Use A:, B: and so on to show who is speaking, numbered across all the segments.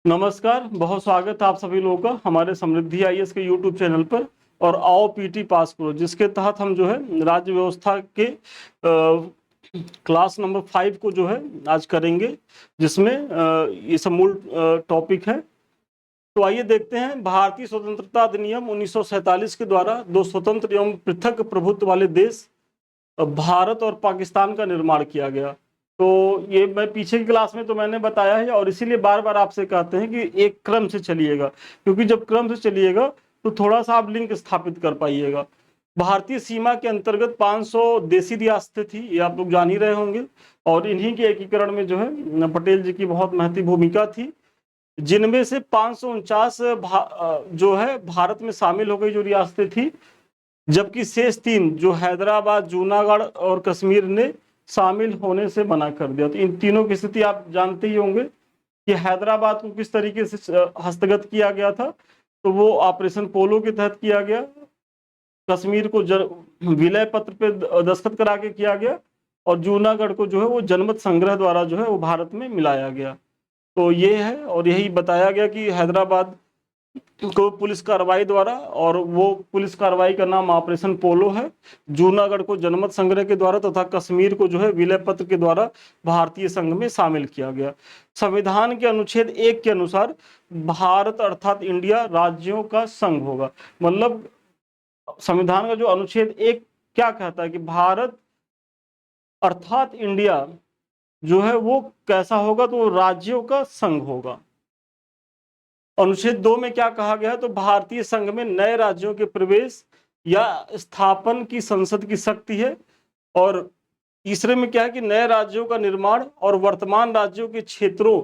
A: नमस्कार, बहुत स्वागत है आप सभी लोगों का हमारे समृद्धि आईएएस के यूट्यूब चैनल पर। और आओ पीटी पास करो, जिसके तहत हम जो है राज्य व्यवस्था के क्लास नंबर 5 को जो है आज करेंगे, जिसमें ये सब मूल टॉपिक है। तो आइए देखते हैं। भारतीय स्वतंत्रता अधिनियम 1947 के द्वारा दो स्वतंत्र एवं पृथक प्रभुत्व वाले देश भारत और पाकिस्तान का निर्माण किया गया। तो ये मैं पीछे की क्लास में तो मैंने बताया है, और इसीलिए बार बार आपसे कहते हैं कि एक क्रम से चलिएगा, क्योंकि जब क्रम से चलिएगा तो थोड़ा सा आप लिंक स्थापित कर पाइएगा। भारतीय सीमा के अंतर्गत 500 देसी रियासतें थी, ये आप लोग जान ही रहे होंगे। और इन्हीं के एकीकरण में जो है पटेल जी की बहुत महती भूमिका थी, जिनमें से 549 जो है भारत में शामिल हो गई जो रियासतें थी, जबकि शेष 3 जो हैदराबाद, जूनागढ़ और कश्मीर ने शामिल होने से मना कर दिया। तो इन तीनों की स्थिति आप जानते ही होंगे कि हैदराबाद को किस तरीके से हस्तगत किया गया था, तो वो ऑपरेशन पोलो के तहत किया गया। कश्मीर को विलय पत्र पे दस्तखत करा के किया गया, और जूनागढ़ को जो है वो जनमत संग्रह द्वारा जो है वो भारत में मिलाया गया। तो ये है, और यही बताया गया कि हैदराबाद को पुलिस कार्रवाई द्वारा, और वो पुलिस कार्रवाई का नाम ऑपरेशन पोलो है, जूनागढ़ को जनमत संग्रह के द्वारा तथा कश्मीर को जो है विलय पत्र के द्वारा भारतीय संघ में शामिल किया गया। संविधान के अनुच्छेद 1 के अनुसार भारत अर्थात इंडिया राज्यों का संघ होगा। मतलब संविधान का जो अनुच्छेद 1 क्या कहता है कि भारत अर्थात इंडिया जो है वो कैसा होगा, तो वो राज्यों का संघ होगा। अनुच्छेद 2 में क्या कहा गया है, तो भारतीय संघ में नए राज्यों के प्रवेश या स्थापन की संसद की शक्ति है। और तीसरे में क्या है कि नए राज्यों का निर्माण और वर्तमान राज्यों के क्षेत्रों,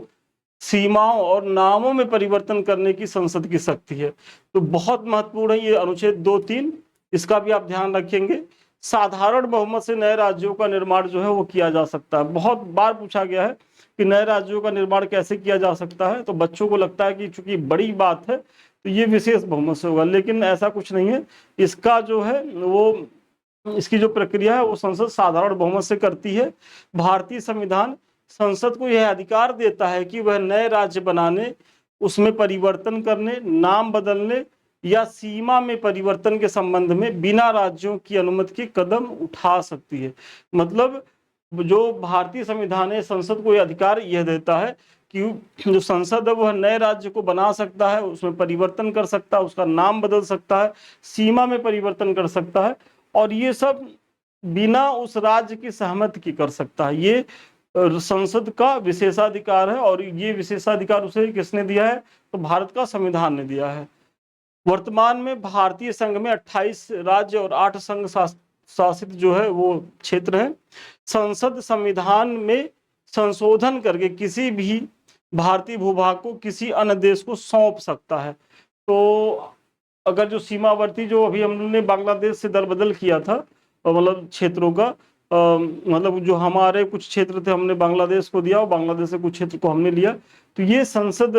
A: सीमाओं और नामों में परिवर्तन करने की संसद की शक्ति है। तो बहुत महत्वपूर्ण है ये अनुच्छेद 2-3, इसका भी आप ध्यान रखेंगे। साधारण बहुमत से नए राज्यों का निर्माण जो है वो किया जा सकता है। बहुत बार पूछा गया है कि नए राज्यों का निर्माण कैसे किया जा सकता है, तो बच्चों को लगता है कि चूंकि बड़ी बात है तो ये विशेष बहुमत से होगा, लेकिन ऐसा कुछ नहीं है। इसका जो है वो इसकी जो प्रक्रिया है वो संसद साधारण बहुमत से करती है। भारतीय संविधान संसद को यह अधिकार देता है कि वह नए राज्य बनाने, उसमें परिवर्तन करने, नाम बदलने या सीमा में परिवर्तन के संबंध में बिना राज्यों की अनुमति के कदम उठा सकती है। मतलब जो भारतीय संविधान है, संसद को यह अधिकार यह देता है कि जो संसद है वह नए राज्य को बना सकता है, उसमें परिवर्तन कर सकता है, उसका नाम बदल सकता है, सीमा में परिवर्तन कर सकता है, और ये सब बिना उस राज्य की सहमति की कर सकता है। ये संसद का विशेषाधिकार है, और ये विशेषाधिकार उसे किसने दिया है, तो भारत का संविधान ने दिया है। वर्तमान में भारतीय संघ में 28 राज्य और 8 संघ शासित जो है वो क्षेत्र है। संसद संविधान में संशोधन करके किसी भी भारतीय भूभाग को किसी अन्य देश को सौंप सकता है। तो अगर जो सीमावर्ती जो अभी हमने बांग्लादेश से दरबदल किया था, मतलब क्षेत्रों का, मतलब जो हमारे कुछ क्षेत्र थे हमने बांग्लादेश को दिया और बांग्लादेश से कुछ क्षेत्र को हमने लिया, तो ये संसद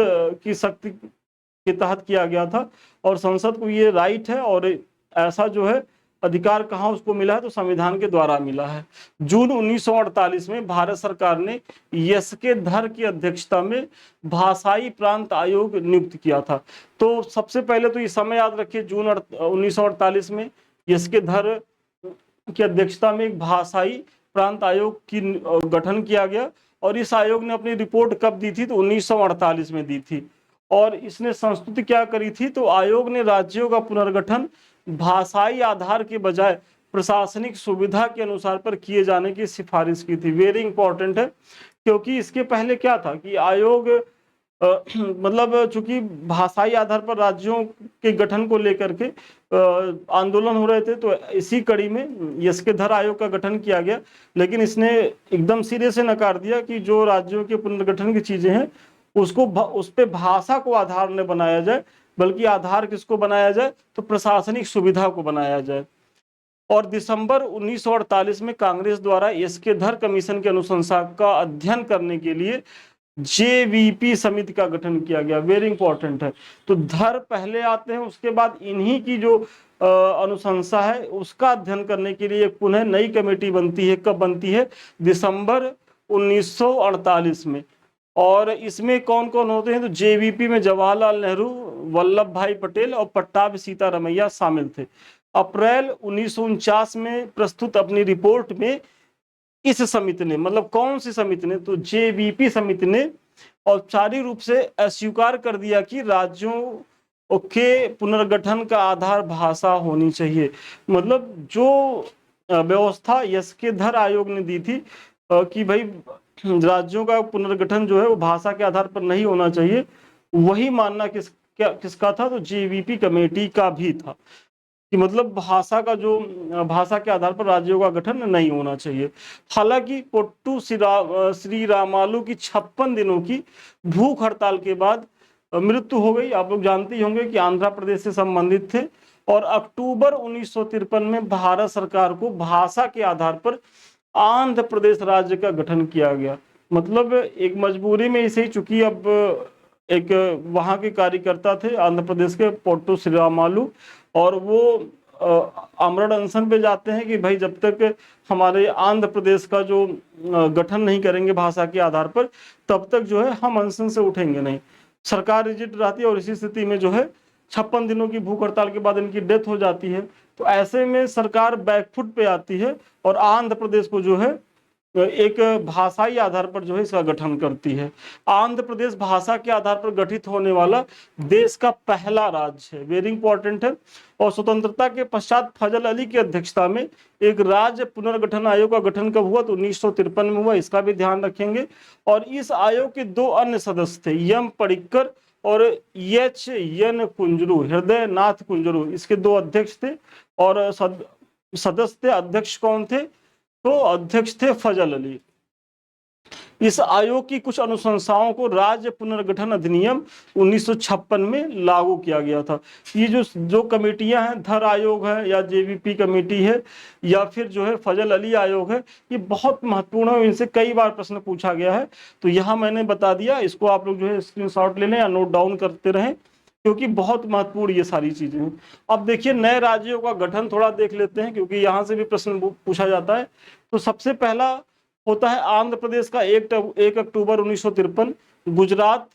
A: की शक्ति के तहत किया गया था। और संसद को ये राइट है, और ऐसा जो है अधिकार कहाँ उसको मिला है, तो संविधान के द्वारा मिला है। जून 1948 में भारत सरकार ने एस.के. धर की अध्यक्षता में भाषाई प्रांत आयोग नियुक्त किया था। तो सबसे पहले तो ये समय याद रखिए, जून 1948 में एस.के. धर की अध्यक्षता में एक भाषाई प्रांत आयोग की गठन किया गया, और इस आयोग ने अपनी रिपोर्ट कब दी थी, तो 1948 में दी थी। और इसने संस्तुति क्या करी थी, तो आयोग ने राज्यों का पुनर्गठन भाषाई आधार के बजाय प्रशासनिक सुविधा के अनुसार पर किए जाने की सिफारिश की थी। वेरी इंपॉर्टेंट है, क्योंकि इसके पहले क्या था कि आयोग मतलब चूंकि भाषाई आधार पर राज्यों के गठन को लेकर के आंदोलन हो रहे थे, तो इसी कड़ी में एस.के. धर आयोग का गठन किया गया। लेकिन इसने एकदम सिरे से नकार दिया कि जो राज्यों के पुनर्गठन की चीजें हैं उसको उस पे भाषा को आधार न बनाया जाए, बल्कि आधार किसको बनाया जाए, तो प्रशासनिक सुविधा को बनाया जाए। और दिसंबर 1948 में कांग्रेस द्वारा एस.के. धर कमीशन की अनुशंसा का अध्ययन करने के लिए जेवीपी समिति का गठन किया गया। वेरी इंपॉर्टेंट है। तो धर पहले आते हैं, उसके बाद इन्हीं की जो अनुशंसा है उसका अध्ययन करने के लिए पुनः नई कमेटी बनती है। कब बनती है, दिसंबर 1948 में। और इसमें कौन कौन होते हैं, तो जेवीपी में जवाहरलाल नेहरू, वल्लभ भाई पटेल और पट्टाभी सीतारमैया शामिल थे। अप्रैल 1949 में प्रस्तुत अपनी रिपोर्ट में इस समिति ने, मतलब कौन सी समिति ने, तो जेवीपी समिति ने औपचारिक रूप से अस्वीकार कर दिया कि राज्यों के पुनर्गठन का आधार भाषा होनी चाहिए। मतलब जो व्यवस्था यस्केधर आयोग ने दी थी कि भाई राज्यों का पुनर्गठन जो है वो भाषा के आधार पर नहीं होना चाहिए, वही मानना किसका था, तो जेवीपी कमेटी का भी था कि मतलब भाषा के आधार पर राज्यों का गठन नहीं होना चाहिए। हालांकि पोट्टू श्री रामालू की 56 दिनों की भूख हड़ताल के बाद मृत्यु हो गई। आप लोग जानते ही होंगे कि आंध्र प्रदेश से संबंधित थे, और अक्टूबर 1953 में भारत सरकार को भाषा के आधार पर आंध्र प्रदेश राज्य का गठन किया गया। मतलब एक मजबूरी में इसे, चूंकि अब एक वहां के कार्यकर्ता थे आंध्र प्रदेश के पोट्टू श्री रामालू, और वो आमरण अनशन पे जाते हैं कि भाई जब तक हमारे आंध्र प्रदेश का जो गठन नहीं करेंगे भाषा के आधार पर, तब तक जो है हम अनशन से उठेंगे नहीं। सरकार रिजिड रहती है, और इसी स्थिति में जो है 56 दिनों की भूख हड़ताल के बाद इनकी डेथ हो जाती है। तो ऐसे में सरकार बैकफुट पे आती है और आंध्र प्रदेश को जो है एक भाषाई आधार पर जो है इसका गठन करती है। आंध्र प्रदेश भाषा के आधार पर गठित होने वाला देश का पहला राज्य है, वेरी इंपॉर्टेंट है। और स्वतंत्रता के पश्चात फजल अली की अध्यक्षता में एक राज्य पुनर्गठन आयोग का गठन कब हुआ, तो 1953 में हुआ, इसका भी ध्यान रखेंगे। और इस आयोग के 2 अन्य सदस्य थे, यम पडिक्कर और एच एन कुंजरू, हृदय नाथ कुंजरू, इसके 2 अध्यक्ष थे। और सदस्य थे, अध्यक्ष कौन थे, तो अध्यक्ष थे फजल अली। इस आयोग की कुछ अनुशंसाओं को राज्य पुनर्गठन अधिनियम 1956 में लागू किया गया था। ये जो कमेटियां हैं, धर आयोग है या जेवीपी कमेटी है या फिर जो है फजल अली आयोग है, ये बहुत महत्वपूर्ण है, इनसे कई बार प्रश्न पूछा गया है। तो यहाँ मैंने बता दिया, इसको आप लोग जो है स्क्रीनशॉट ले लें या नोट डाउन करते रहें, क्योंकि बहुत महत्वपूर्ण ये सारी चीजें हैं। अब देखिए नए राज्यों का गठन थोड़ा देख लेते हैं, क्योंकि यहाँ से भी प्रश्न पूछा जाता है। तो सबसे पहला होता है आंध्र प्रदेश का 1 अक्टूबर 1953, गुजरात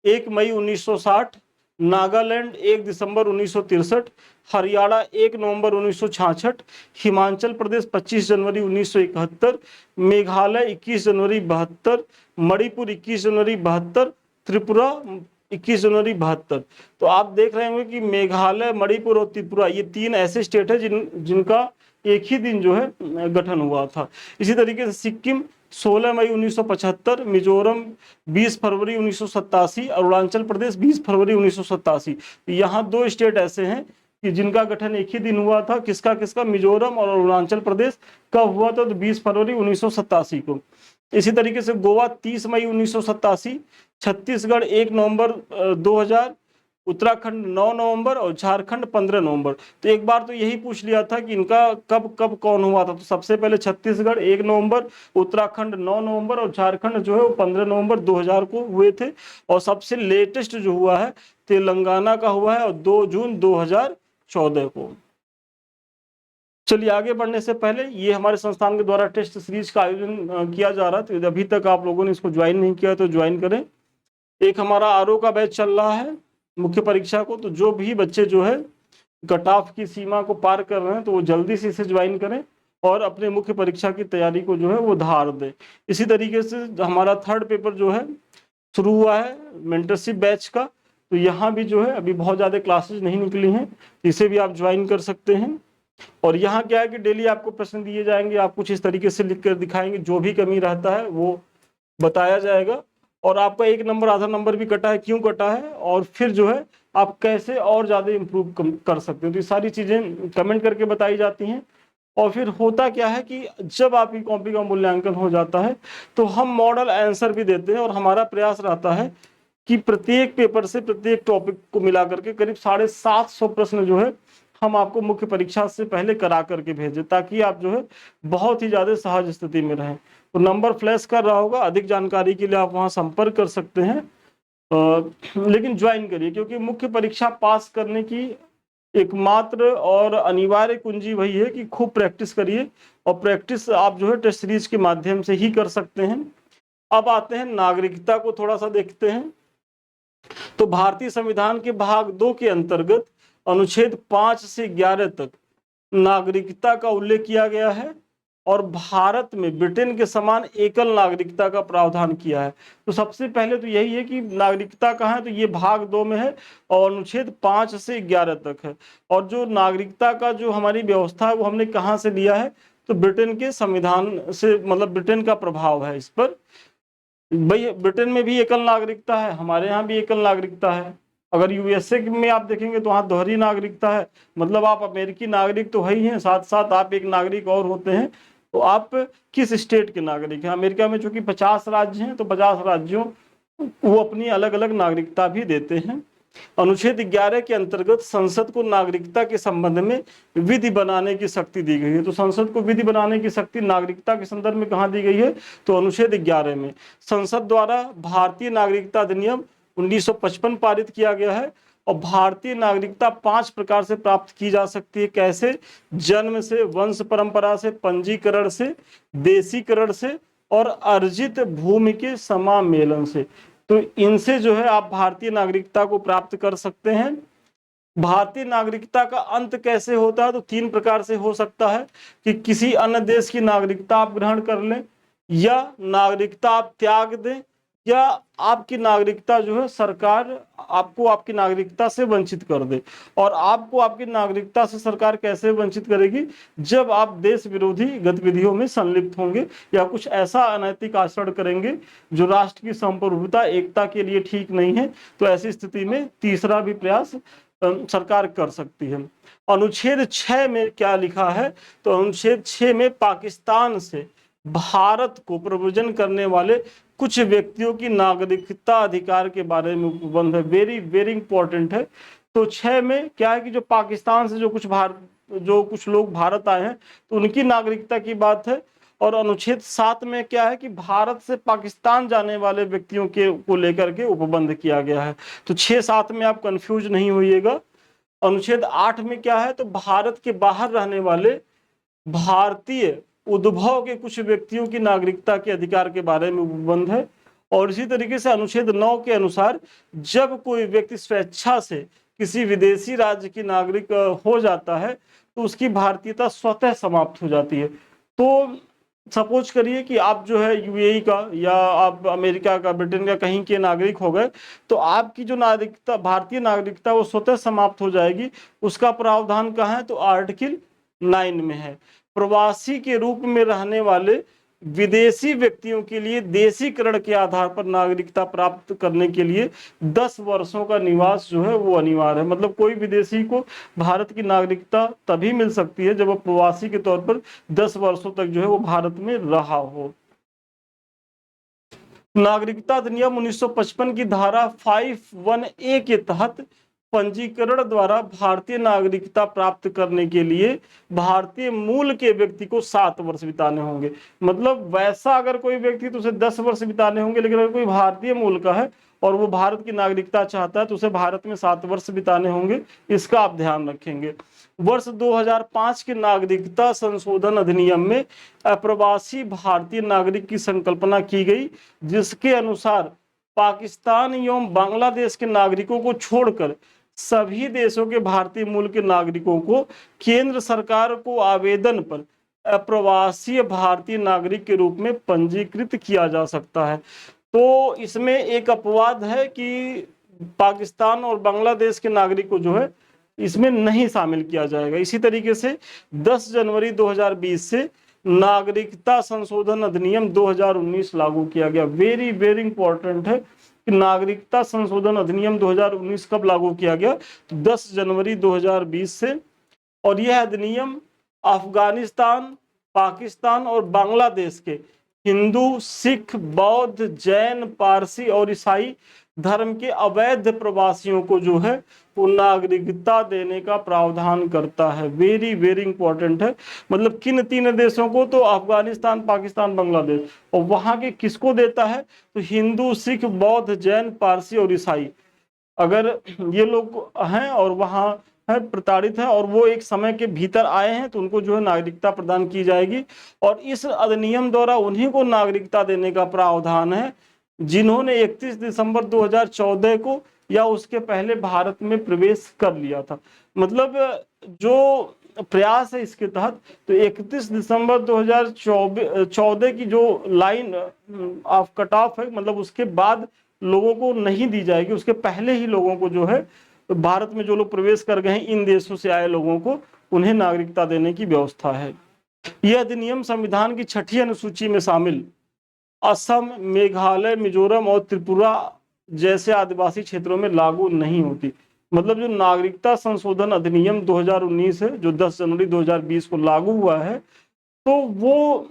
A: 1 मई 1960, नागालैंड 1 दिसंबर 1963, हरियाणा 1 नवंबर 1966, हिमाचल प्रदेश 25 जनवरी 1971, मेघालय 21 जनवरी 72, मणिपुर 21 जनवरी 72, त्रिपुरा 21 जनवरी 72। तो आप देख रहे होंगे कि मेघालय, मणिपुर और त्रिपुरा ये 3 ऐसे स्टेट है जिनका एक ही दिन जो है गठन हुआ था। इसी तरीके से सिक्किम 16 मई 1975, मिजोरम 20 फरवरी 1987, अरुणाचल प्रदेश 20 फरवरी 1987। यहाँ 2 स्टेट ऐसे हैं कि जिनका गठन एक ही दिन हुआ था। किसका किसका, मिजोरम और अरुणाचल प्रदेश। कब हुआ था, तो 20 फरवरी 1987 को। इसी तरीके से गोवा 30 मई 1987, छत्तीसगढ़ 1 नवंबर 2000, उत्तराखंड 9 नवंबर और झारखंड 15 नवंबर। तो एक बार तो यही पूछ लिया था कि इनका कब कब कौन हुआ था। तो सबसे पहले छत्तीसगढ़ 1 नवंबर, उत्तराखंड 9 नवंबर और झारखंड जो है वो 15 नवंबर 2000 को हुए थे। और सबसे लेटेस्ट जो हुआ है तेलंगाना का हुआ है, और 2 जून 2014 को। चलिए आगे बढ़ने से पहले, ये हमारे संस्थान के द्वारा टेस्ट सीरीज का आयोजन किया जा रहा है, तो अभी तक आप लोगों ने इसको ज्वाइन नहीं किया तो ज्वाइन करें। एक हमारा आरओ का बैच चल रहा है मुख्य परीक्षा को, तो जो भी बच्चे जो है कट ऑफ की सीमा को पार कर रहे हैं तो वो जल्दी से इसे ज्वाइन करें और अपने मुख्य परीक्षा की तैयारी को जो है वो धार दें। इसी तरीके से हमारा 3rd पेपर जो है शुरू हुआ है मेंटरशिप बैच का, तो यहाँ भी जो है अभी बहुत ज़्यादा क्लासेज नहीं निकली हैं, इसे भी आप ज्वाइन कर सकते हैं। और यहाँ क्या है कि डेली आपको प्रश्न दिए जाएंगे, आप कुछ इस तरीके से लिख कर दिखाएंगे, जो भी कमी रहता है वो बताया जाएगा। और आपका 1 नंबर आधा नंबर भी कटा है, क्यों कटा है, और फिर जो है आप कैसे और ज़्यादा इम्प्रूव कर सकते हो, तो ये सारी चीज़ें कमेंट करके बताई जाती हैं। और फिर होता क्या है कि जब आपकी कॉपी का मूल्यांकन हो जाता है तो हम मॉडल आंसर भी देते हैं, और हमारा प्रयास रहता है कि प्रत्येक पेपर से प्रत्येक टॉपिक को मिला करके करीब 750 प्रश्न जो है हम आपको मुख्य परीक्षा से पहले करा करके भेजें, ताकि आप जो है बहुत ही ज़्यादा सहज स्थिति में रहें। तो नंबर फ्लैश कर रहा होगा, अधिक जानकारी के लिए आप वहाँ संपर्क कर सकते हैं। लेकिन ज्वाइन करिए, क्योंकि मुख्य परीक्षा पास करने की एकमात्र और अनिवार्य कुंजी वही है कि खूब प्रैक्टिस करिए, और प्रैक्टिस आप जो है टेस्ट सीरीज के माध्यम से ही कर सकते हैं। अब आते हैं नागरिकता को थोड़ा सा देखते हैं। तो भारतीय संविधान के भाग 2 के अंतर्गत अनुच्छेद 5 से 11 तक नागरिकता का उल्लेख किया गया है और भारत में ब्रिटेन के समान एकल नागरिकता का प्रावधान किया है। तो सबसे पहले तो यही है कि नागरिकता कहाँ है, तो ये भाग 2 में है और अनुच्छेद 5 से 11 तक है। और जो नागरिकता का जो हमारी व्यवस्था है वो हमने कहाँ से लिया है, तो ब्रिटेन के संविधान से, मतलब ब्रिटेन का प्रभाव है इस पर। भाई ब्रिटेन में भी एकल नागरिकता है, हमारे यहाँ भी एकल नागरिकता है। अगर यूएसए में आप देखेंगे तो वहाँ दोहरी नागरिकता है, मतलब आप अमेरिकी नागरिक तो है ही हैं, साथ साथ आप एक नागरिक और होते हैं। तो आप किस स्टेट के नागरिक हैं? अमेरिका में चूंकि 50 राज्य हैं तो 50 राज्यों वो अपनी अलग अलग नागरिकता भी देते हैं। अनुच्छेद 11 के अंतर्गत संसद को नागरिकता के संबंध में विधि बनाने की शक्ति दी गई है। तो संसद को विधि बनाने की शक्ति नागरिकता के संदर्भ में कहाँ दी गई है, तो अनुच्छेद 11 में। संसद द्वारा भारतीय नागरिकता अधिनियम 1955 पारित किया गया है और भारतीय नागरिकता 5 प्रकार से प्राप्त की जा सकती है। कैसे? जन्म से, वंश परंपरा से, पंजीकरण से, देशीकरण से और अर्जित भूमि के समामेलन से। तो इनसे जो है आप भारतीय नागरिकता को प्राप्त कर सकते हैं। भारतीय नागरिकता का अंत कैसे होता है, तो 3 प्रकार से हो सकता है कि किसी अन्य देश की नागरिकता आप ग्रहण कर लें, या नागरिकता आप त्याग दें, या आपकी नागरिकता जो है सरकार आपको आपकी नागरिकता से वंचित कर दे। और आपको आपकी नागरिकता से सरकार कैसे वंचित करेगी, जब आप देश विरोधी गतिविधियों में संलिप्त होंगे या कुछ ऐसा अनैतिक आचरण करेंगे जो राष्ट्र की संप्रभुता एकता के लिए ठीक नहीं है। तो ऐसी स्थिति में तीसरा भी प्रयास सरकार कर सकती है। अनुच्छेद 6 में क्या लिखा है, तो अनुच्छेद 6 में पाकिस्तान से भारत को प्रव्रजन करने वाले कुछ व्यक्तियों की नागरिकता अधिकार के बारे में उपबंध है। वेरी वेरी इंपॉर्टेंट है। तो 6 में क्या है कि जो पाकिस्तान से जो कुछ लोग भारत आए हैं तो उनकी नागरिकता की बात है। और अनुच्छेद 7 में क्या है कि भारत से पाकिस्तान जाने वाले व्यक्तियों को लेकर के उपबंध किया गया है। तो 6-7 में आप कंफ्यूज नहीं होइएगा। अनुच्छेद 8 में क्या है, तो भारत के बाहर रहने वाले भारतीय उद्भव के कुछ व्यक्तियों की नागरिकता के अधिकार के बारे में उपबंध है। और इसी तरीके से अनुच्छेद 9 के अनुसार जब कोई व्यक्ति स्वेच्छा से किसी विदेशी राज्य की नागरिक हो जाता है तो उसकी भारतीयता स्वतः समाप्त हो जाती है। तो सपोज करिए कि आप जो है यूएई का या आप अमेरिका का, ब्रिटेन का कहीं के नागरिक हो गए, तो आपकी जो नागरिकता, भारतीय नागरिकता, वो स्वतः समाप्त हो जाएगी। उसका प्रावधान कहाँ है, तो आर्टिकल 9 में है। प्रवासी के रूप में रहने वाले विदेशी व्यक्तियों के लिए देशीकरण के आधार पर नागरिकता प्राप्त करने के लिए 10 वर्षों का निवास जो है वो अनिवार्य है। मतलब कोई विदेशी को भारत की नागरिकता तभी मिल सकती है जब वो प्रवासी के तौर पर 10 वर्षों तक जो है वो भारत में रहा हो। नागरिकता अधिनियम 1955 की धारा 51A के तहत पंजीकरण द्वारा भारतीय नागरिकता प्राप्त करने के लिए भारतीय मूल के व्यक्ति को 7 वर्ष बिताने होंगे। मतलब वैसा अगर कोई व्यक्ति तो उसे 10 वर्ष बिताने होंगे, लेकिन अगर कोई भारतीय मूल का है और वो भारत की नागरिकता चाहता है तो उसे भारत में 7 वर्ष बिताने होंगे। इसका आप ध्यान रखेंगे। वर्ष 2005 के नागरिकता संशोधन अधिनियम में अप्रवासी भारतीय नागरिक की संकल्पना की गई, जिसके अनुसार पाकिस्तान एवं बांग्लादेश के नागरिकों को छोड़कर सभी देशों के भारतीय मूल के नागरिकों को केंद्र सरकार को आवेदन पर अप्रवासी भारतीय नागरिक के रूप में पंजीकृत किया जा सकता है। तो इसमें एक अपवाद है कि पाकिस्तान और बांग्लादेश के नागरिक को जो है इसमें नहीं शामिल किया जाएगा। इसी तरीके से 10 जनवरी 2020 से नागरिकता संशोधन अधिनियम 2019 लागू किया गया। वेरी वेरी इंपॉर्टेंट है कि नागरिकता संशोधन अधिनियम 2019 कब लागू किया गया, तो 10 जनवरी 2020 से। और यह अधिनियम अफगानिस्तान, पाकिस्तान और बांग्लादेश के हिंदू, सिख, बौद्ध, जैन, पारसी और ईसाई धर्म के अवैध प्रवासियों को जो है वो नागरिकता देने का प्रावधान करता है। वेरी वेरी इंपॉर्टेंट है। मतलब किन 3 देशों को, तो अफगानिस्तान, पाकिस्तान, बांग्लादेश। और वहां के किसको देता है, तो हिंदू, सिख, बौद्ध, जैन, पारसी और ईसाई। अगर ये लोग हैं और वहाँ है, प्रताड़ित है और वो एक समय के भीतर आए हैं तो उनको जो है नागरिकता प्रदान की जाएगी। और इस अधिनियम द्वारा उन्हीं को नागरिकता देने का प्रावधान है जिन्होंने 31 दिसंबर 2014 को या उसके पहले भारत में प्रवेश कर लिया था। मतलब जो प्रयास है इसके तहत, तो 31 दिसंबर 2014 की जो लाइन ऑफ कट ऑफ है, मतलब उसके बाद लोगों को नहीं दी जाएगी, उसके पहले ही लोगों को जो है भारत में जो लोग प्रवेश कर गए हैं इन देशों से आए लोगों को उन्हें नागरिकता देने की व्यवस्था है। यह अधिनियम संविधान की 6ठी अनुसूची में शामिल असम, मेघालय, मिजोरम और त्रिपुरा जैसे आदिवासी क्षेत्रों में लागू नहीं होती। मतलब जो नागरिकता संशोधन अधिनियम 2019 है जो 10 जनवरी 2020 को लागू हुआ है, तो वो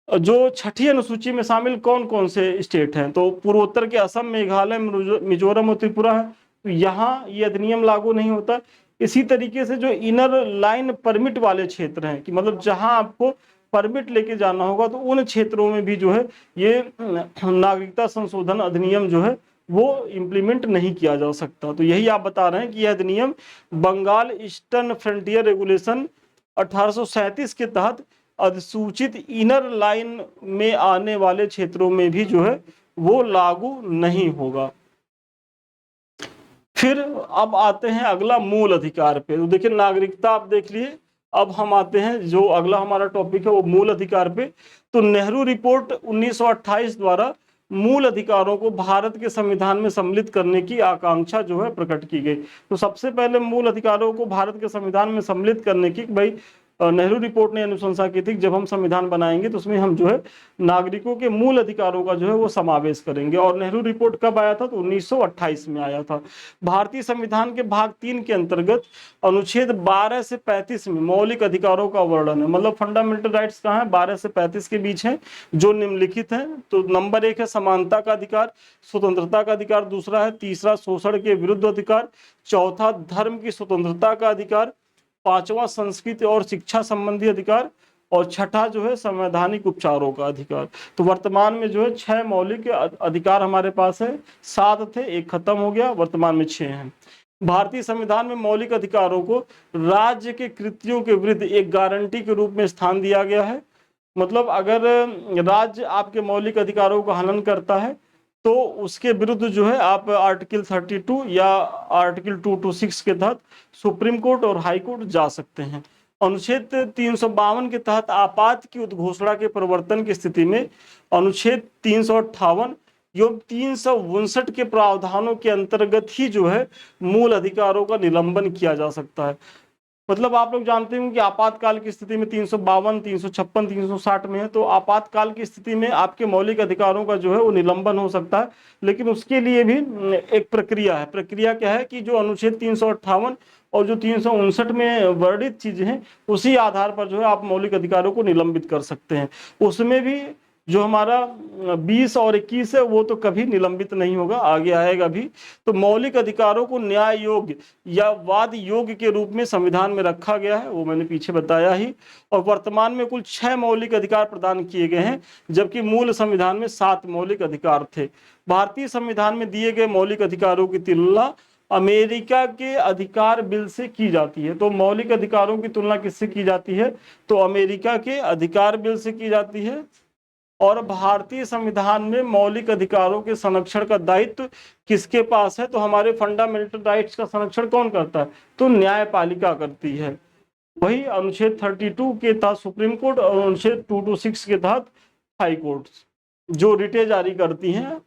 A: जो 6ठी अनुसूची में शामिल कौन कौन से स्टेट हैं, तो पूर्वोत्तर के असम, मेघालय, मिजोरम और त्रिपुरा है, तो यहाँ ये अधिनियम लागू नहीं होता। इसी तरीके से जो इनर लाइन परमिट वाले क्षेत्र हैं, कि मतलब जहां आपको परमिट लेके जाना होगा, तो उन क्षेत्रों में भी जो है ये नागरिकता संशोधन अधिनियम जो है वो इम्प्लीमेंट नहीं किया जा सकता। तो यही आप बता रहे हैं कि यह अधिनियम बंगाल ईस्टर्न फ्रंटियर रेगुलेशन 1837 के तहत अधिसूचित इनर लाइन में आने वाले क्षेत्रों में भी जो है वो लागू नहीं होगा। फिर अब आते हैं अगला मूल अधिकार पे। तो देखिए नागरिकता आप देख लिए, अब हम आते हैं जो अगला हमारा टॉपिक है वो मूल अधिकार पे। तो नेहरू रिपोर्ट 1928 द्वारा मूल अधिकारों को भारत के संविधान में सम्मिलित करने की आकांक्षा जो है प्रकट की गई। तो सबसे पहले मूल अधिकारों को भारत के संविधान में सम्मिलित करने की भाई नेहरू रिपोर्ट ने अनुशंसा की थी कि जब हम संविधान बनाएंगे तो उसमें हम जो है नागरिकों के मूल अधिकारों का जो है वो समावेश करेंगे। और नेहरू रिपोर्ट कब आया था, तो 1928 में आया था। भारतीय संविधान के भाग 3 के अंतर्गत अनुच्छेद 12 से 35 में मौलिक अधिकारों का वर्णन है। मतलब फंडामेंटल राइट्स कहाँ है, 12 से 35 के बीच है, जो निम्नलिखित है। तो नंबर 1 है समानता का अधिकार, स्वतंत्रता का अधिकार, दूसरा है, तीसरा शोषण के विरुद्ध अधिकार, चौथा धर्म की स्वतंत्रता का अधिकार, पांचवा संस्कृति और शिक्षा संबंधी अधिकार, और छठा जो है संवैधानिक उपचारों का अधिकार। तो वर्तमान में जो है 6 मौलिक अधिकार हमारे पास है, 7 थे, एक खत्म हो गया, वर्तमान में 6 हैं। भारतीय संविधान में मौलिक अधिकारों को राज्य के कृत्यों के विरुद्ध एक गारंटी के रूप में स्थान दिया गया है। मतलब अगर राज्य आपके मौलिक अधिकारों का हनन करता है तो उसके विरुद्ध जो है आप आर्टिकल 32 या आर्टिकल 226 के तहत सुप्रीम कोर्ट और हाई कोर्ट जा सकते हैं। अनुच्छेद 352 के तहत आपात की उद्घोषणा के प्रवर्तन की स्थिति में अनुच्छेद 358 एवं 359 के प्रावधानों के अंतर्गत ही जो है मूल अधिकारों का निलंबन किया जा सकता है। मतलब आप लोग जानते हैं कि आपातकाल की स्थिति में 352, 356, 360 में है, तो आपातकाल की स्थिति में आपके मौलिक अधिकारों का जो है वो निलंबन हो सकता है। लेकिन उसके लिए भी एक प्रक्रिया है। प्रक्रिया क्या है कि जो अनुच्छेद 358 और जो 359 में वर्णित चीजें हैं उसी आधार पर जो है आप मौलिक अधिकारों को निलंबित कर सकते हैं। उसमें भी जो हमारा 20 और 21 है वो तो कभी निलंबित नहीं होगा, आगे आएगा भी। तो मौलिक अधिकारों को न्याय योग्य या वाद योग्य के रूप में संविधान में रखा गया है, वो मैंने पीछे बताया ही। और वर्तमान में कुल 6 मौलिक अधिकार प्रदान किए गए हैं, जबकि मूल संविधान में 7 मौलिक अधिकार थे। भारतीय संविधान में दिए गए मौलिक अधिकारों की तुलना अमेरिका के अधिकार बिल से की जाती है। तो मौलिक अधिकारों की तुलना किससे की जाती है, तो अमेरिका के अधिकार बिल से की जाती है। और भारतीय संविधान में मौलिक अधिकारों के संरक्षण का दायित्व किसके पास है, तो हमारे फंडामेंटल राइट्स का संरक्षण कौन करता है, तो न्यायपालिका करती है। वही अनुच्छेद 32 के तहत सुप्रीम कोर्ट और अनुच्छेद 226 के तहत हाई कोर्ट जो रिटें जारी करती हैं।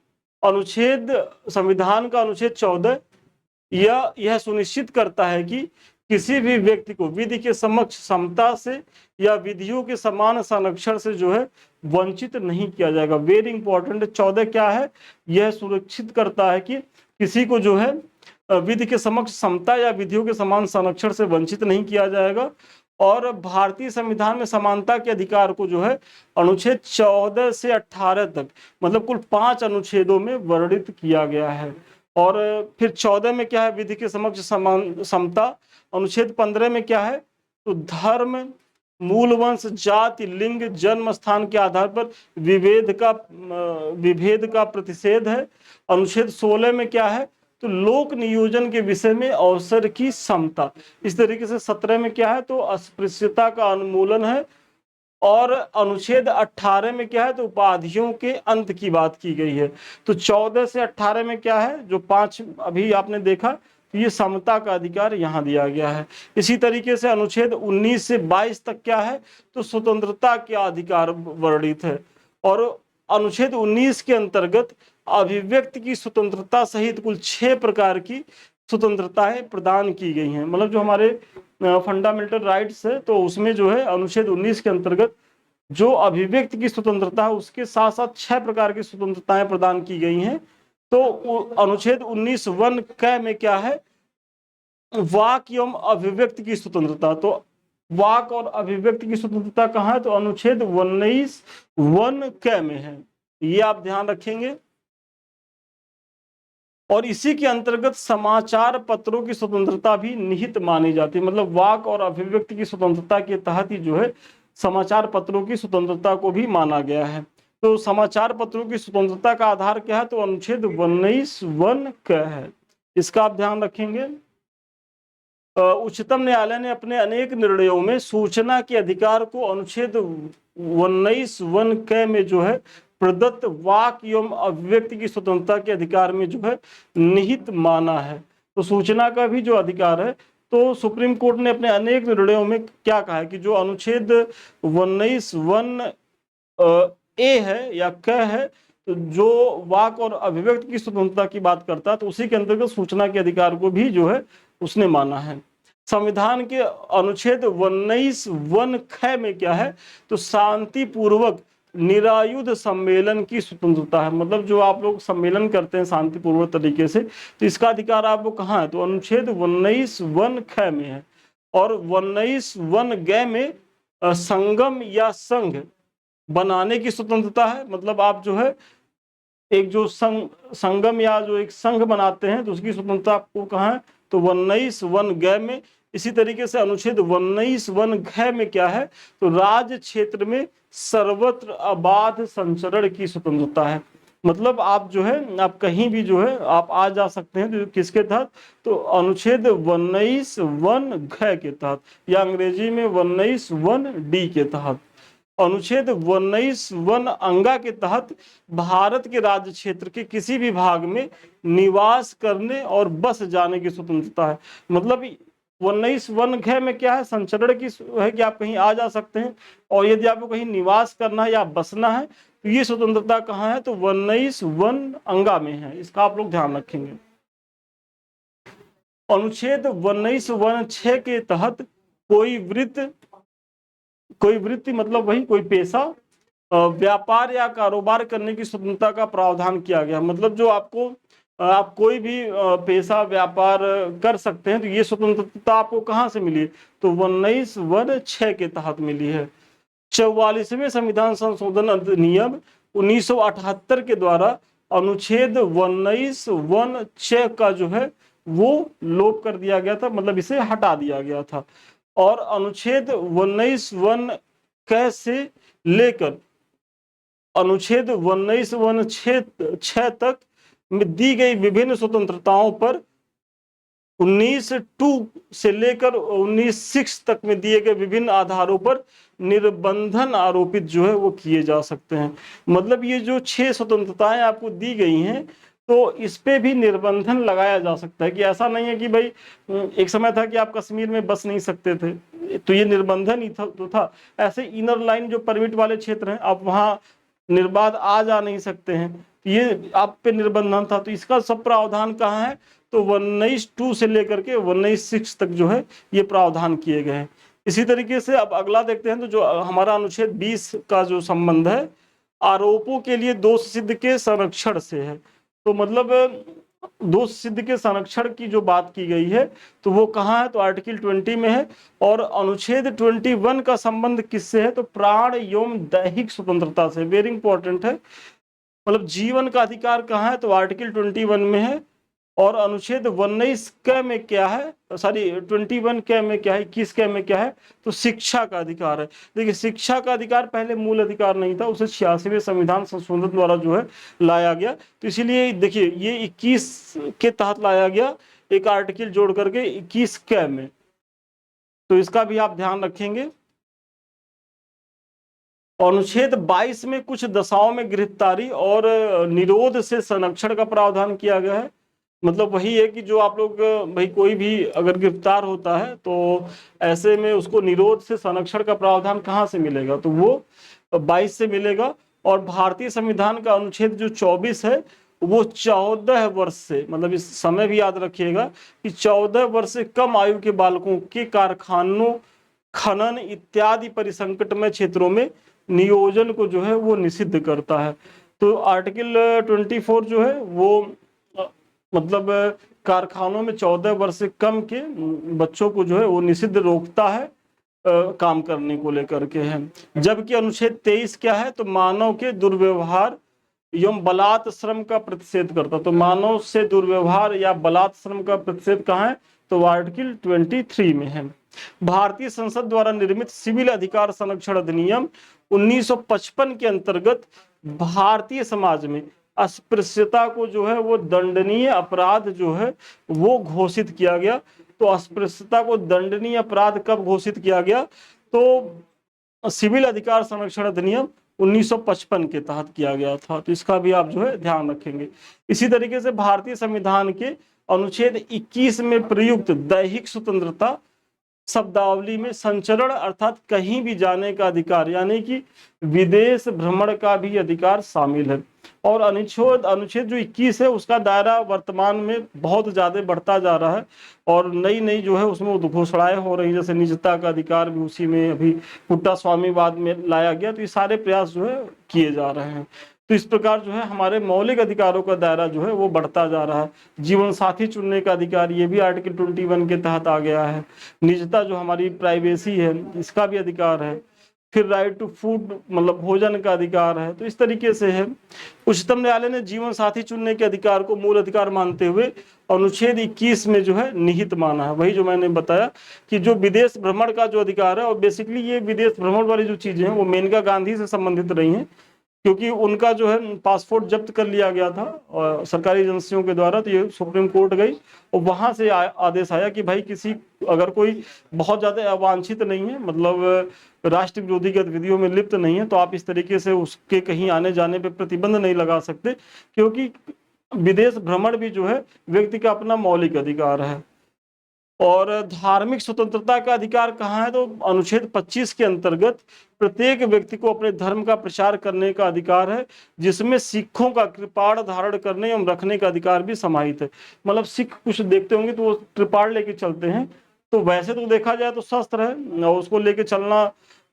A: अनुच्छेद संविधान का अनुच्छेद 14 यह सुनिश्चित करता है कि किसी भी व्यक्ति को विधि के समक्ष समता से या विधियों के समान संरक्षण से जो है वंचित नहीं किया जाएगा। Very important. 14 क्या है, यह सुरक्षित करता है कि किसी को जो है विधि के समक्ष समता या विधियों के समान संरक्षण से वंचित नहीं किया जाएगा। और भारतीय संविधान में समानता के अधिकार को जो है अनुच्छेद 14 से 18 तक मतलब कुल 5 अनुच्छेदों में वर्णित किया गया है। और फिर 14 में क्या है, विधि के समक्ष समान समता। अनुच्छेद 15 में क्या है, तो धर्म, मूल वंश, जाति, लिंग, जन्म स्थान के आधार पर विभेद का प्रतिषेध है। अनुच्छेद 16 में क्या है, तो लोक नियोजन के विषय में अवसर की समता। इस तरीके से 17 में क्या है, तो अस्पृश्यता का उन्मूलन है। और अनुच्छेद 18 में क्या है, तो उपाधियों के अंत की बात की गई है। तो 14 से 18 में क्या है, जो 5 अभी आपने देखा, तो ये समता का अधिकार यहाँ दिया गया है। इसी तरीके से अनुच्छेद 19 से 22 तक क्या है, तो स्वतंत्रता के अधिकार वर्णित है। और अनुच्छेद 19 के अंतर्गत अभिव्यक्ति की स्वतंत्रता सहित कुल 6 प्रकार की स्वतंत्रताएं प्रदान की गई हैं। मतलब जो हमारे फंडामेंटल राइट्स है, तो उसमें जो है अनुच्छेद 19 के अंतर्गत जो अभिव्यक्ति की स्वतंत्रता है, उसके साथ साथ 6 प्रकार की स्वतंत्रताएं प्रदान की गई हैं। तो अनुच्छेद 19 वन क में क्या है, वाक एवं अभिव्यक्ति की स्वतंत्रता। तो वाक और अभिव्यक्ति की स्वतंत्रता कहाँ है, तो अनुच्छेद 19 वन क में है। ये आप ध्यान रखेंगे। और इसी के अंतर्गत समाचार पत्रों की स्वतंत्रता भी निहित मानी जाती है। मतलब वाक और अभिव्यक्ति की स्वतंत्रता के तहत ही जो है समाचार पत्रों की स्वतंत्रता को भी माना गया है। तो समाचार पत्रों की स्वतंत्रता का आधार क्या है, तो अनुच्छेद 19 वन क है। इसका आप ध्यान रखेंगे। उच्चतम न्यायालय ने अपने अनेक निर्णयों में सूचना के अधिकार को अनुच्छेद 19 वन क में जो है प्रदत्त वाक एवं अभिव्यक्ति की स्वतंत्रता के अधिकार में जो है निहित माना है। तो सूचना का भी जो अधिकार है, तो सुप्रीम कोर्ट ने अपने अनेक निर्णयों में क्या कहा है कि जो अनुच्छेद 19 वन ए है या क है, तो जो वाक और अभिव्यक्ति की स्वतंत्रता की बात करता है, तो उसी के अंतर्गत सूचना के अधिकार को भी जो है उसने माना है। संविधान के अनुच्छेद 19 वन ख में क्या है, तो शांतिपूर्वक निरायुध सम्मेलन की स्वतंत्रता है। मतलब जो आप लोग सम्मेलन करते हैं शांतिपूर्वक तरीके से, तो इसका अधिकार आपको कहाँ है, तो अनुच्छेद 19 वन ख में है। और 19 वन ग में संगम या संघ बनाने की स्वतंत्रता है। मतलब आप जो है एक जो संगम या जो एक संघ बनाते हैं, तो उसकी स्वतंत्रता आपको कहाँ है, तो 19 वन ग में। इसी तरीके से अनुच्छेद 19 वन घ में क्या है, तो राज्य क्षेत्र में सर्वत्र अबाध संचरण की स्वतंत्रता है। मतलब आप जो है आप कहीं भी जो है आप आ जा सकते हैं। तो किसके तहत, तो अनुच्छेद 19 वन घ के तहत, या अंग्रेजी में 19 वन डी के तहत। अनुच्छेद 19 वन अंगा के तहत भारत के राज्य क्षेत्र के किसी भी भाग में निवास करने और बस जाने की स्वतंत्रता है। मतलब 19 वन घ में क्या है, संचरण की है कि आप कहीं आ जा सकते हैं, और यदि आपको कहीं निवास करना है या बसना है, तो ये स्वतंत्रता कहाँ है, तो 19 वन अंगा में है। इसका आप लोग ध्यान रखेंगे। अनुच्छेद 19 वन 6 के तहत कोई वृत्ति मतलब वही कोई पेशा, व्यापार या कारोबार करने की स्वतंत्रता का प्रावधान किया गया। मतलब जो आप कोई भी पेशा व्यापार कर सकते हैं, तो ये स्वतंत्रता आपको कहाँ से मिली, तो 19 वन 6 के तहत मिली है। 44वें संविधान संशोधन अधिनियम 1978 के द्वारा अनुच्छेद 19 वन 6 का जो है वो लोप कर दिया गया था। मतलब इसे हटा दिया गया था। और अनुच्छेद 19 वन क से लेकर अनुच्छेद 19 वन 6 तक में दी गई विभिन्न स्वतंत्रताओं पर 19(2) से लेकर 19(6) तक में दिए गए विभिन्न आधारों पर निर्बंधन आरोपित जो है वो किए जा सकते हैं। मतलब ये जो 6 स्वतंत्रताएं आपको दी गई हैं, तो इस पे भी निर्बंधन लगाया जा सकता है। कि ऐसा नहीं है कि भाई एक समय था कि आप कश्मीर में बस नहीं सकते थे, तो ये निर्बंधन ही था। ऐसे इनर लाइन जो परमिट वाले क्षेत्र हैं, आप वहाँ निर्बाध आ जा नहीं सकते हैं, ये आप पे निर्बंधन था। तो इसका सब प्रावधान कहाँ है, तो 19(2) से लेकर के 19(6) तक जो है ये प्रावधान किए गए हैं। इसी तरीके से अब अगला देखते हैं। तो जो हमारा अनुच्छेद 20 का जो संबंध है आरोपों के लिए दोष सिद्ध के संरक्षण से है। तो मतलब दोष सिद्ध के संरक्षण की जो बात की गई है, तो वो कहाँ है, तो आर्टिकल 20 में है। और अनुच्छेद 21 का संबंध किससे है, तो प्राण एवं दैहिक स्वतंत्रता से। वेरी इंपॉर्टेंट है। मतलब जीवन का अधिकार कहाँ है, तो आर्टिकल 21 में है। और अनुच्छेद 19 क में क्या है, सॉरी 21 क में क्या है, 21 क में क्या है, तो शिक्षा का अधिकार है। देखिए शिक्षा का अधिकार पहले मूल अधिकार नहीं था, उसे 86वें संविधान संशोधन द्वारा जो है लाया गया। तो इसीलिए देखिए ये 21 के तहत लाया गया, एक आर्टिकल जोड़ करके 21 क में, तो इसका भी आप ध्यान रखेंगे। अनुच्छेद 22 में कुछ दशाओं में गिरफ्तारी और निरोध से संरक्षण का प्रावधान किया गया है। मतलब वही है कि जो आप लोग भाई कोई भी अगर गिरफ्तार होता है तो ऐसे में उसको निरोध से संरक्षण का प्रावधान कहाँ से मिलेगा, तो वो 22 से मिलेगा। और भारतीय संविधान का अनुच्छेद जो 24 है वो 14 वर्ष से, मतलब इस समय भी याद रखिएगा कि 14 वर्ष से कम आयु के बालकों के कारखानों, खनन इत्यादि परिसंकटमय क्षेत्रों में नियोजन को जो है वो निषिद्ध करता है। तो आर्टिकल 24 जो है वो मतलब कारखानों में 14 वर्ष से कम के बच्चों को जो है वो निषिद्ध रोकता है काम करने को लेकर के है। जबकि अनुच्छेद 23 क्या है, तो मानव के दुर्व्यवहार एवं बलात् श्रम का प्रतिषेध करता। तो मानव से दुर्व्यवहार या बलात् श्रम का प्रतिषेध कहाँ है, तो आर्टिकल 23 में है। भारतीय संसद द्वारा निर्मित सिविल अधिकार संरक्षण अधिनियम 1955 के अंतर्गत भारतीय समाज में अस्पृश्यता को जो है वो दंडनीय अपराध जो है वो घोषित किया गया। तो अस्पृश्यता को दंडनीय अपराध कब घोषित किया गया, तो सिविल अधिकार संरक्षण अधिनियम 1955 के तहत किया गया था। तो इसका भी आप जो है ध्यान रखेंगे। इसी तरीके से भारतीय संविधान के अनुच्छेद 21 में प्रयुक्त दैहिक स्वतंत्रता शब्दावली में संचरण अर्थात कहीं भी जाने का अधिकार यानी कि विदेश भ्रमण का भी अधिकार शामिल है। और अनुच्छेद जो 21 है उसका दायरा वर्तमान में बहुत ज्यादा बढ़ता जा रहा है और नई नई जो है उसमें घोषणाएं हो रही, जैसे निजता का अधिकार भी उसी में अभी पुट्टा स्वामीवाद में लाया गया। तो ये सारे प्रयास जो है किए जा रहे हैं। तो इस प्रकार जो है हमारे मौलिक अधिकारों का दायरा जो है वो बढ़ता जा रहा है। जीवन साथी चुनने का अधिकार ये भी आर्टिकल 21 के तहत आ गया है। निजता जो हमारी प्राइवेसी है इसका भी अधिकार है। फिर राइट टू फूड मतलब भोजन का अधिकार है। तो इस तरीके से है। उच्चतम न्यायालय ने जीवन साथी चुनने के अधिकार को मूल अधिकार मानते हुए अनुच्छेद 21 में जो है निहित माना है। वही जो मैंने बताया कि जो विदेश भ्रमण का जो अधिकार है, और बेसिकली ये विदेश भ्रमण वाली जो चीजें हैं वो मेनका गांधी से संबंधित रही हैं, क्योंकि उनका जो है पासपोर्ट जब्त कर लिया गया था और सरकारी एजेंसियों के द्वारा। तो ये सुप्रीम कोर्ट गई और वहां से आदेश आया कि भाई किसी अगर कोई बहुत ज्यादा अवांछित नहीं है, मतलब राष्ट्र विरोधी गतिविधियों में लिप्त नहीं है, तो आप इस तरीके से उसके कहीं आने जाने पे प्रतिबंध नहीं लगा सकते, क्योंकि विदेश भ्रमण भी जो है व्यक्ति का अपना मौलिक अधिकार है। और धार्मिक स्वतंत्रता का अधिकार कहाँ है, तो अनुच्छेद 25 के अंतर्गत प्रत्येक व्यक्ति को अपने धर्म का प्रचार करने का अधिकार है, जिसमें सिखों का कृपाण धारण करने एवं रखने का अधिकार भी समाहित है। मतलब सिख कुछ देखते होंगे तो वो कृपाण लेके चलते हैं, तो वैसे तो देखा जाए तो शस्त्र है और उसको लेके चलना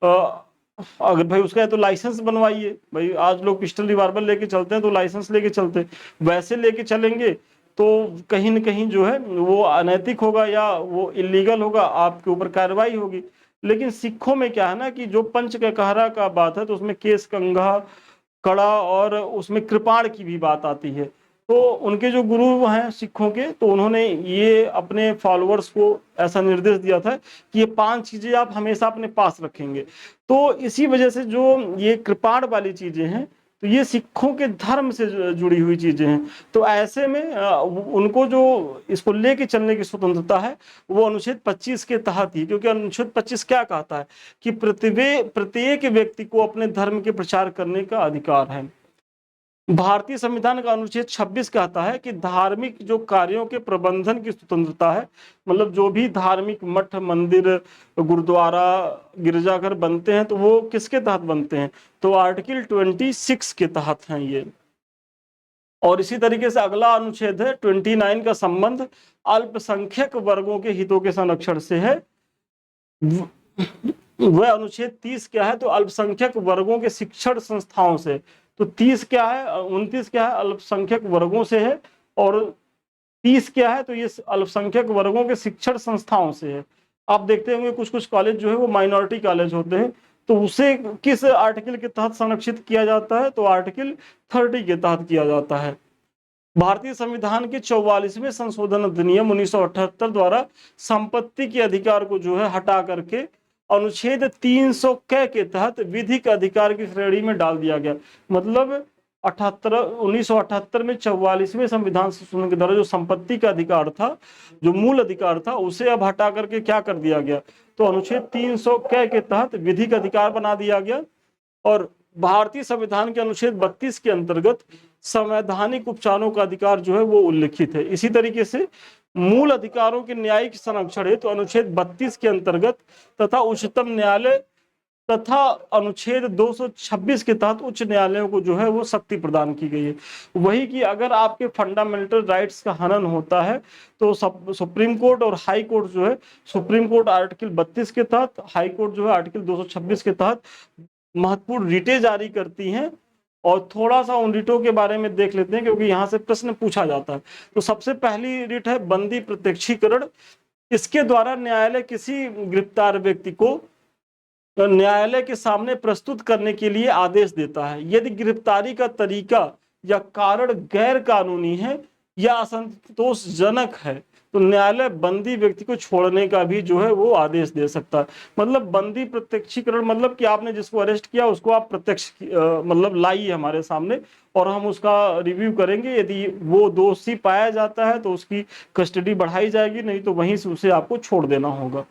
A: अगर भाई उसका है तो लाइसेंस बनवाइए। भाई आज लोग पिस्टल रिवॉल्वर लेके चलते हैं तो लाइसेंस लेके चलते हैं, वैसे लेके चलेंगे तो कहीं न कहीं जो है वो अनैतिक होगा या वो इलीगल होगा, आपके ऊपर कार्रवाई होगी। लेकिन सिखों में क्या है ना कि जो पंच कहरा का बात है तो उसमें केस कंघा कड़ा और उसमें कृपाण की भी बात आती है। तो उनके जो गुरु हैं सिखों के, तो उन्होंने ये अपने फॉलोअर्स को ऐसा निर्देश दिया था कि ये 5 चीजें आप हमेशा अपने पास रखेंगे। तो इसी वजह से जो ये कृपाण वाली चीजें हैं तो ये सिखों के धर्म से जुड़ी हुई चीजें हैं। तो ऐसे में उनको जो इसको लेके चलने की स्वतंत्रता है वो अनुच्छेद 25 के तहत ही, क्योंकि अनुच्छेद 25 क्या कहता है कि प्रत्येक व्यक्ति को अपने धर्म के प्रचार करने का अधिकार है। भारतीय संविधान का अनुच्छेद 26 कहता है कि धार्मिक जो कार्यों के प्रबंधन की स्वतंत्रता है, मतलब जो भी धार्मिक मठ मंदिर गुरुद्वारा गिरजाघर बनते हैं तो वो किसके तहत बनते हैं, तो आर्टिकल 26 के तहत हैं ये। और इसी तरीके से अगला अनुच्छेद है 29 का संबंध अल्पसंख्यक वर्गों के हितों के संरक्षण से है। वह अनुच्छेद 30 क्या है, तो अल्पसंख्यक वर्गों के शिक्षण संस्थाओं से। तो 30 क्या है, 29 क्या है, अल्पसंख्यक वर्गों से है, और 30 क्या है, तो ये अल्पसंख्यक वर्गों के शिक्षण संस्थाओं से है। आप देखते होंगे कुछ कुछ कॉलेज जो है वो माइनॉरिटी कॉलेज होते हैं, तो उसे किस आर्टिकल के तहत संरक्षित किया जाता है, तो आर्टिकल 30 के तहत किया जाता है। भारतीय संविधान के 44वें संशोधन अधिनियम 1978 द्वारा संपत्ति के अधिकार को जो है हटा करके अनुच्छेद 300 के तहत विधिक अधिकार की श्रेणी में डाल दिया गया। मतलब 1978 में 44वें संविधान संशोधन के द्वारा जो संपत्ति का अधिकार था, जो मूल अधिकार था, उसे अब हटा करके क्या कर दिया गया, तो अनुच्छेद 300 के तहत विधिक अधिकार बना दिया गया। और भारतीय संविधान के अनुच्छेद 32 के अंतर्गत संवैधानिक उपचारों का अधिकार जो है वो उल्लिखित है। इसी तरीके से मूल अधिकारों के न्यायिक संरक्षण हेतु अनुच्छेद 32 के अंतर्गत तथा उच्चतम न्यायालय तथा अनुच्छेद 226 के तहत उच्च न्यायालयों को जो है वो शक्ति प्रदान की गई है। वही कि अगर आपके फंडामेंटल राइट्स का हनन होता है तो सुप्रीम कोर्ट और हाई कोर्ट जो है, सुप्रीम कोर्ट आर्टिकल 32 के तहत, हाई कोर्ट जो है आर्टिकल 226 के तहत महत्वपूर्ण रिटें जारी करती हैं। और थोड़ा सा उन रिटों के बारे में देख लेते हैं क्योंकि यहाँ से प्रश्न पूछा जाता है। तो सबसे पहली रिट है बंदी प्रत्यक्षीकरण। इसके द्वारा न्यायालय किसी गिरफ्तार व्यक्ति को न्यायालय के सामने प्रस्तुत करने के लिए आदेश देता है। यदि गिरफ्तारी का तरीका या कारण गैर कानूनी है या असंतोषजनक है तो न्यायालय बंदी व्यक्ति को छोड़ने का भी जो है वो आदेश दे सकता है। मतलब बंदी प्रत्यक्षीकरण मतलब कि आपने जिसको अरेस्ट किया उसको आप प्रत्यक्ष मतलब लाइए हमारे सामने और हम उसका रिव्यू करेंगे। यदि वो दोषी पाया जाता है तो उसकी कस्टडी बढ़ाई जाएगी, नहीं तो वहीं से उसे आपको छोड़ देना होगा।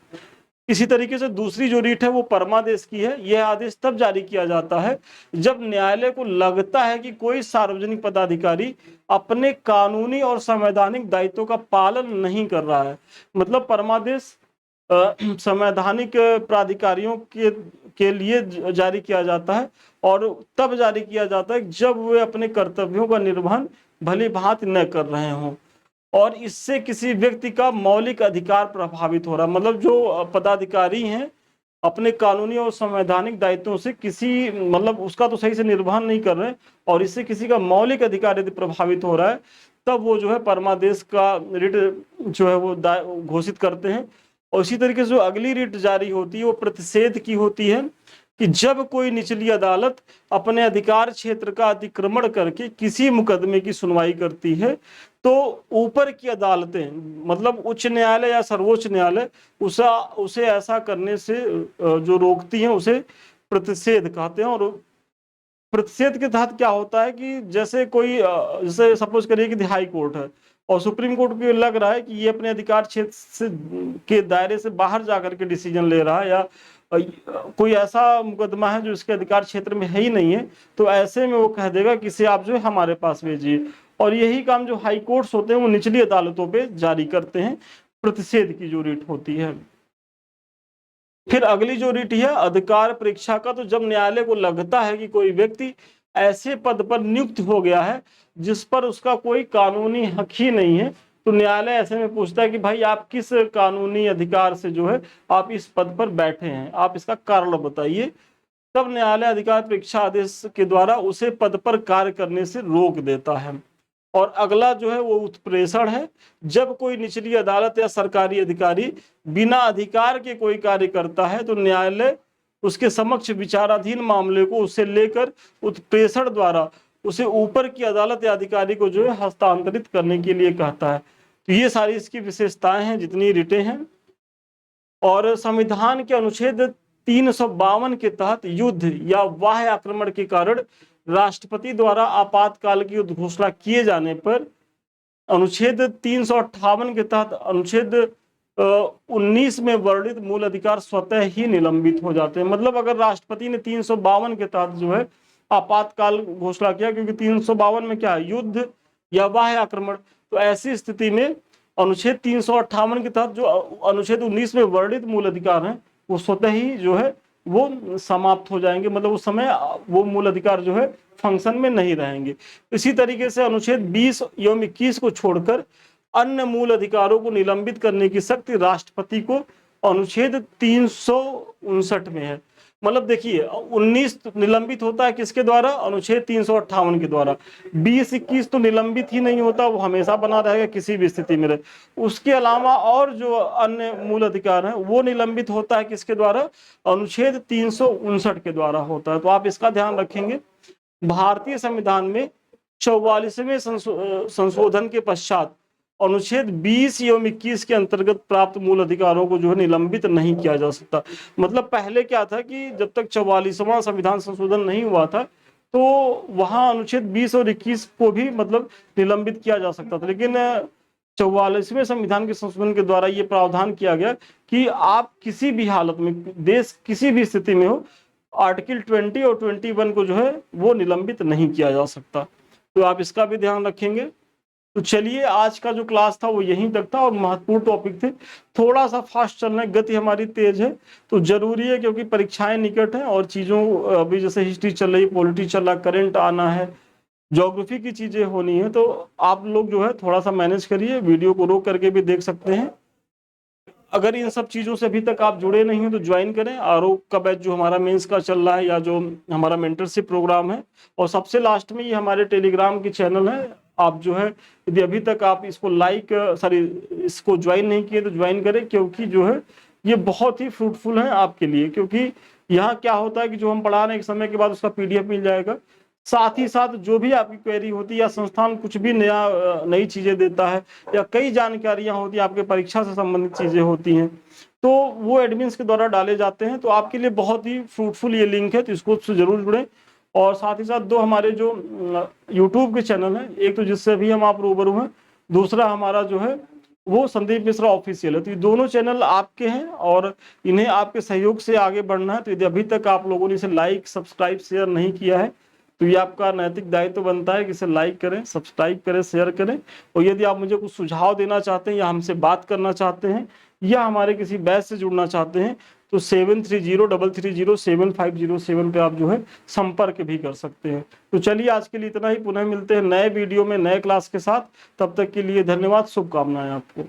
A: इसी तरीके से दूसरी जो रीट है वो परमादेश की है। यह आदेश तब जारी किया जाता है जब न्यायालय को लगता है कि कोई सार्वजनिक पदाधिकारी अपने कानूनी और संवैधानिक दायित्वों का पालन नहीं कर रहा है। मतलब परमादेश संवैधानिक प्राधिकारियों के लिए जारी किया जाता है और तब जारी किया जाता है जब वे अपने कर्तव्यों का निर्वहन भली भांति न कर रहे हों और इससे किसी व्यक्ति का मौलिक अधिकार प्रभावित हो रहा है। मतलब जो पदाधिकारी हैं अपने कानूनी और संवैधानिक दायित्वों से किसी मतलब उसका तो सही से निर्वहन नहीं कर रहे और इससे किसी का मौलिक अधिकार यदि प्रभावित हो रहा है तब वो जो है परमादेश का रिट जो है वो घोषित करते हैं। और इसी तरीके से जो अगली रिट जारी होती है वो प्रतिषेध की होती है कि जब कोई निचली अदालत अपने अधिकार क्षेत्र का अतिक्रमण करके किसी मुकदमे की सुनवाई करती है तो ऊपर की अदालतें मतलब उच्च न्यायालय या सर्वोच्च न्यायालय उसे ऐसा करने से जो रोकती हैं उसे प्रतिषेध कहते हैं। और प्रतिषेध के तहत क्या होता है कि जैसे कोई जैसे सपोज करिए कि हाई कोर्ट है और सुप्रीम कोर्ट को लग रहा है कि ये अपने अधिकार क्षेत्र से के दायरे से बाहर जाकर के डिसीजन ले रहा है या कोई ऐसा मुकदमा है जो इसके अधिकार क्षेत्र में है ही नहीं है, तो ऐसे में वो कह देगा कि इसे आप जो है हमारे पास भेजिए। और यही काम जो हाई कोर्ट्स होते हैं वो निचली अदालतों पे जारी करते हैं, प्रतिषेध की जो रिट होती है। फिर अगली जो रिट है अधिकार परीक्षा का, तो जब न्यायालय को लगता है कि कोई व्यक्ति ऐसे पद पर नियुक्त हो गया है जिस पर उसका कोई कानूनी हक ही नहीं है तो न्यायालय ऐसे में पूछता है कि भाई आप किस कानूनी अधिकार से जो है आप इस पद पर बैठे हैं, आप इसका कारण बताइए। तब न्यायालय अधिकार परीक्षा आदेश के द्वारा उसे पद पर कार्य करने से रोक देता है। और अगला जो है वो उत्प्रेषण है। जब कोई निचली अदालत या सरकारी अधिकारी बिना अधिकार के कोई कार्य करता है तो न्यायालय उसके समक्ष विचाराधीन मामले को उससे लेकर उत्प्रेषण द्वारा उसे ऊपर की अदालत या अधिकारी को जो है हस्तांतरित करने के लिए कहता है। तो ये सारी इसकी विशेषताएं हैं जितनी रिटें हैं। और संविधान के अनुच्छेद 352 के तहत युद्ध या बाह्य आक्रमण के कारण राष्ट्रपति द्वारा आपातकाल की घोषणा किए जाने पर अनुच्छेद 358 के तहत अनुच्छेद 19 में वर्णित मूल अधिकार स्वतः ही निलंबित हो जाते हैं। मतलब अगर राष्ट्रपति ने 352 के तहत जो है आपातकाल घोषणा किया, क्योंकि 352 में क्या है, युद्ध या बाह्य आक्रमण, तो ऐसी स्थिति में अनुच्छेद 358 के तहत जो अनुच्छेद 19 में वर्णित मूल अधिकार हैं वो स्वतः ही जो है वो समाप्त हो जाएंगे। मतलब उस समय वो मूल अधिकार जो है फंक्शन में नहीं रहेंगे। इसी तरीके से अनुच्छेद 20 एवं 21 को छोड़कर अन्य मूल अधिकारों को निलंबित करने की शक्ति राष्ट्रपति को अनुच्छेद 359 में है। मतलब देखिए 19 निलंबित होता है किसके द्वारा, अनुच्छेद 358 के द्वारा। 20-21 तो निलंबित ही नहीं होता, वो हमेशा बना रहेगा किसी भी स्थिति में रहे। उसके अलावा और जो अन्य मूल अधिकार हैं वो निलंबित होता है किसके द्वारा, अनुच्छेद 359 के द्वारा होता है। तो आप इसका ध्यान रखेंगे। भारतीय संविधान में 44वें संशोधन के पश्चात अनुच्छेद 20 एवं 21 के अंतर्गत प्राप्त मूल अधिकारों को जो है निलंबित नहीं किया जा सकता। मतलब पहले क्या था कि जब तक 44वां संविधान संशोधन नहीं हुआ था तो वहां अनुच्छेद 20 और 21 को भी मतलब निलंबित किया जा सकता था, लेकिन 44वें संविधान के संशोधन के द्वारा ये प्रावधान किया गया कि आप किसी भी हालत में, देश किसी भी स्थिति में हो, आर्टिकल 20 और 21 को जो है वो निलंबित नहीं किया जा सकता। तो आप इसका भी ध्यान रखेंगे। तो चलिए, आज का जो क्लास था वो यहीं तक था और महत्वपूर्ण टॉपिक थे। थोड़ा सा फास्ट चलना है, गति हमारी तेज है तो जरूरी है, क्योंकि परीक्षाएं निकट हैं और चीज़ों अभी जैसे हिस्ट्री चल रही, पॉलिटी चल रहा, करंट आना है, ज्योग्राफी की चीज़ें होनी है, तो आप लोग जो है थोड़ा सा मैनेज करिए। वीडियो को रोक करके भी देख सकते हैं। अगर इन सब चीज़ों से अभी तक आप जुड़े नहीं हो तो ज्वाइन करें। आरोप का बैच जो हमारा मेंस का चल रहा है या जो हमारा मेंटरशिप प्रोग्राम है, और सबसे लास्ट में ये हमारे टेलीग्राम की चैनल है। आप जो है यदि अभी तक आप इसको इसको ज्वाइन नहीं किए तो ज्वाइन करें, क्योंकि जो है ये बहुत ही फ्रूटफुल है आपके लिए। क्योंकि यहाँ क्या होता है कि जो हम पढ़ा रहे हैं एक समय के बाद उसका PDF मिल जाएगा, साथ ही साथ जो भी आपकी क्वेरी होती है या संस्थान कुछ भी नई चीजें देता है या कई जानकारियां होती है, आपके परीक्षा से संबंधित चीजें होती हैं, तो वो एडमिन्स के द्वारा डाले जाते हैं। तो आपके लिए बहुत ही फ्रूटफुल ये लिंक है, तो इसको जरूर जुड़ें। और साथ ही साथ दो हमारे जो यूट्यूब के चैनल हैं, एक तो जिससे भी हम आप रूबरू हैं, दूसरा हमारा जो है वो संदीप मिश्रा ऑफिशियल है। तो ये दोनों चैनल आपके हैं और इन्हें आपके सहयोग से आगे बढ़ना है। तो यदि अभी तक आप लोगों ने इसे लाइक, सब्सक्राइब, शेयर नहीं किया है तो ये आपका नैतिक दायित्व बनता है कि इसे लाइक करें, सब्सक्राइब करें, शेयर करें। और यदि आप मुझे कुछ सुझाव देना चाहते हैं या हमसे बात करना चाहते हैं या हमारे किसी बैच से जुड़ना चाहते हैं तो 7303307507 पे आप जो है संपर्क भी कर सकते हैं। तो चलिए, आज के लिए इतना ही। पुनः मिलते हैं नए वीडियो में नए क्लास के साथ। तब तक के लिए धन्यवाद, शुभकामनाएं आपको।